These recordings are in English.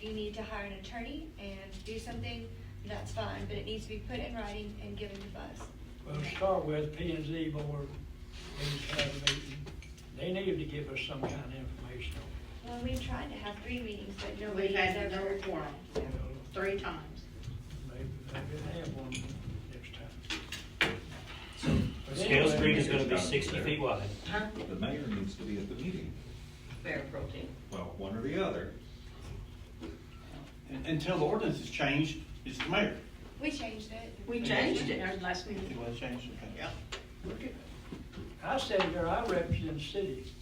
You need to hire an attorney and do something, that's fine, but it needs to be put in writing and given to Buzz. Well, to start with, P&Z board needs to have a meeting. They need to give us some kind of information. Well, we've tried to have 3 meetings, but nobody We've has had no ever. quorum, You know, 3 times. maybe have one next time. But Scale anyway, Street is gonna be 60 feet wide. Huh? The mayor needs to be at the meeting. Fair protein. Well, one or the other. Until the ordinance is changed, it's the mayor. We changed it. We changed it our last meeting. It was changed, okay. Yeah. Look at, I said there, I represent the city,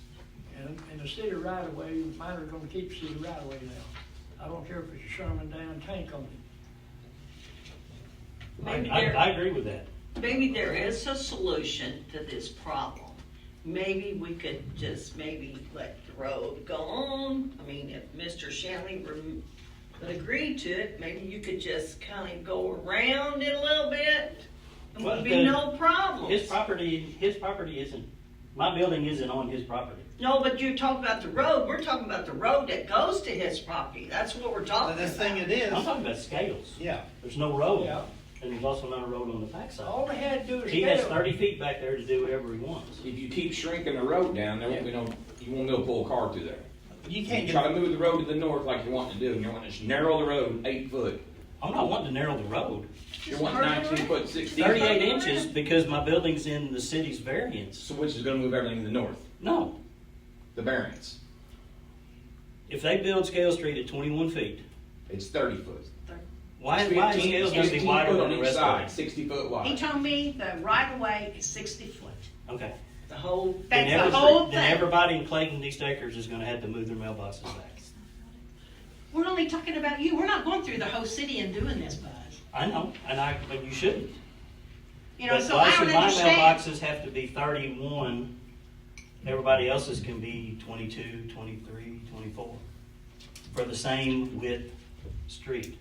and the city right away, mine are gonna keep city right away now. I don't care if it's a Sherman down tank on it. Maybe I agree with that. Maybe there is a solution to this problem. Maybe we could just maybe let the road go on. I mean, if Mr. Shanley would agree to it, maybe you could just kind of go around it a little bit. And Well, would be no problem. His property isn't, my building isn't on his property. No, but you're talking about the road. We're talking about the road that goes to his property. That's what we're talking The about. thing it is, I'm talking about scales. yeah, There's no road, Yeah. and there's also not a road on the backside. All they had to do is. He has scale. 30 feet back there to do whatever he wants. If you keep shrinking the road down, there won't be no, you won't be able to pull a car through there. you You can't try get, to move the road to the north like you want to do, and you want to narrow the road 8 foot. I'm not wanting to narrow the road. You want 19 foot, 16 foot. 38 inches because my building's in the city's variance. So which is gonna move everything to the north? No, The variance. if they build Scale Street at 21 feet, It's 30 foot. why is 15 Scales gonna be 15 wider foot than on the each rest side, of it? 60 foot He wide. told me the right of way is 60 foot. Okay. The whole, Then that's the whole then thing. everybody in Clayton East Acres is gonna have to move their mailboxes back. We're only talking about you. We're not going through the whole city and doing this, Buzz. I know, but you shouldn't. You know, But so why I should don't my understand. mailboxes have to be 31? Everybody else's can be 22, 23, 24 for the same width street.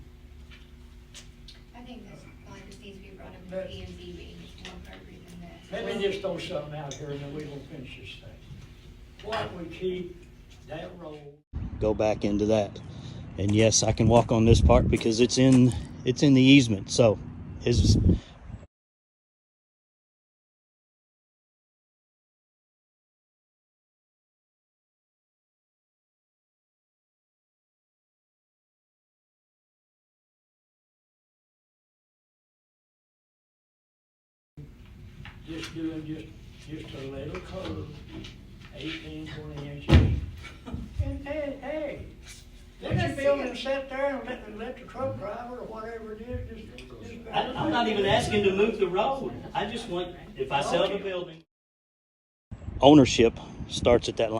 I think this, like, this needs to be brought up in But- P&Z meeting, it's more appropriate than this. Let me just throw something out here and then we will finish this thing. Why don't we keep that road? Go back into that. And yes, I can walk on this part because it's in the easement. So his Just doing just a little curve, 18, 20 inches. And hey, let your building sit there and let the truck driver or whatever it is, just. I'm not even asking to move the road. I just want, if I sell the building. Ownership starts at that line.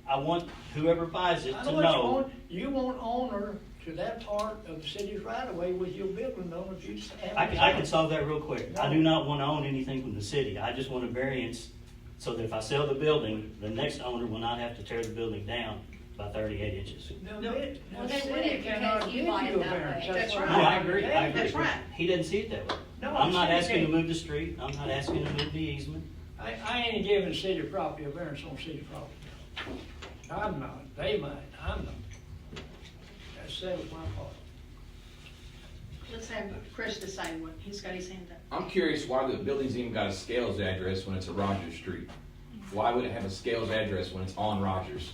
I want whoever buys it I to know what you know. want. You want owner to that part of the city's right of way with your building on if you have. I can solve that real quick. I do not want to own anything from the city. I just want a variance so that if I sell the building, the next owner will not have to tear the building down by 38 inches. No, No. the Well, they city wouldn't cannot because you give bought it you a that way. variance. That's what right. No, I'm I agree, I saying. agree. That's right. He doesn't see it that way. No, I'm not the city asking to can't. move the street. I'm not asking to move the easement. I ain't giving city property a variance on city property. I'm not, they might, I'm not. That settles my part. Let's have Chris decide what, he's got his hand up. I'm curious why the building's even got a Scales address when it's a Rogers Street. Why would it have a Scales address when it's on Rogers?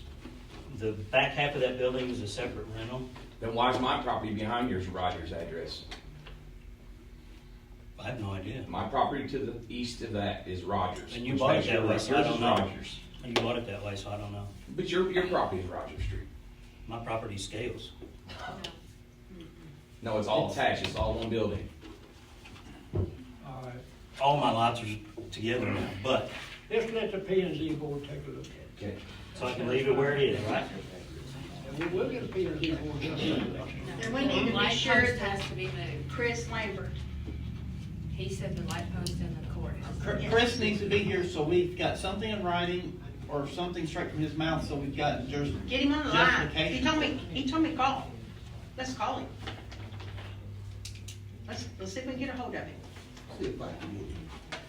The back half of that building is a separate rental. Then why is my property behind yours Rogers address? I have no idea. My property to the east of that is Rogers. And you which bought it makes that your- way, so I yours don't is know. Rogers. You bought it that way, so I don't know. But your property is Rogers Street. My property scales. No, it's all attached, it's all one building. All right, All my lots are together now, but, just let the P&Z board take a look at it. Okay. so I can leave it where it is, right? And we will get a P&Z board done in the election. And we need to be Light sure post that has to be moved. Chris Lambert. He said the light post in the courthouse. Chris needs to be here, so we've got something in writing, or something straight from his mouth, so we've got, there's, Get him on the line. Justification. He told me call. Let's call him. Let's see if we can get a hold of him. See if I can get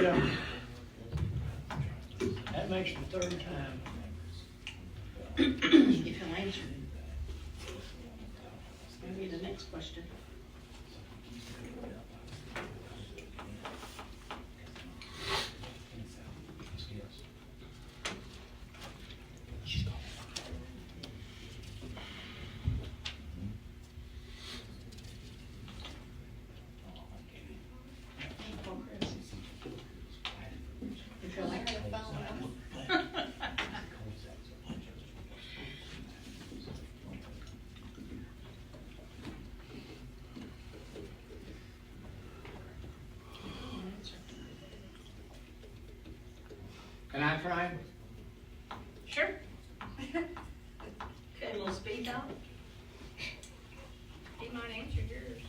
Yeah. That makes the third time. If he'll answer it. Maybe the next question. If he'll answer it. Can I try? Sure. Okay, we'll speak out. He might answer yours.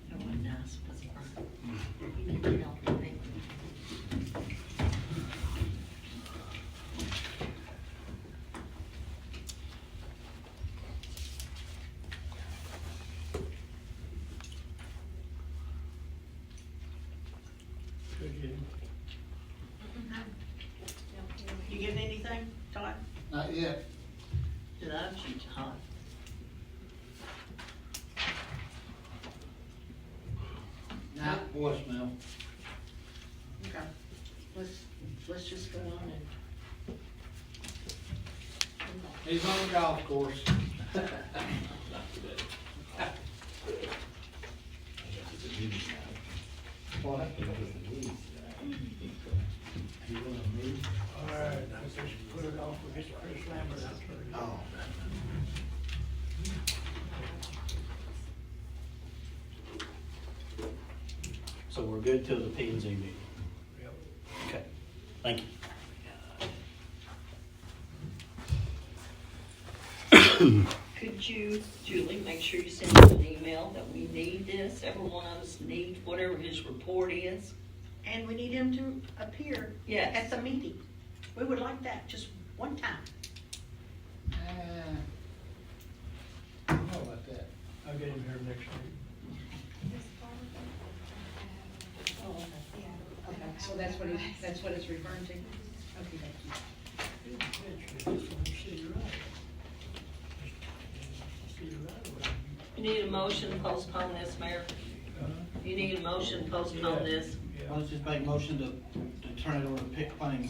No one knows what's wrong. You never know, right? Could you? You getting anything, Todd? Not yet. Love you, Todd. Not voicemail. Okay. Let's just go on and. He's on the golf course. What? All right, I just put it off, we'll get Chris Lambert out there. Oh. So we're good till the P and Z meeting? Yep. Okay, thank you. Could you, Julie, make sure you send us an email that we need this, every one of us need whatever his report is? And we need him to appear Yes. at the meeting. We would like that, just one time. I don't know about that. I'll get him here next week. Oh, okay. Okay, so that's what it's referring to? Okay, thank you. See you right. See you right away. You need a motion to postpone this, Mayor? You need a motion to postpone this? Yeah. Let's just make a motion to turn it over to Pick Planning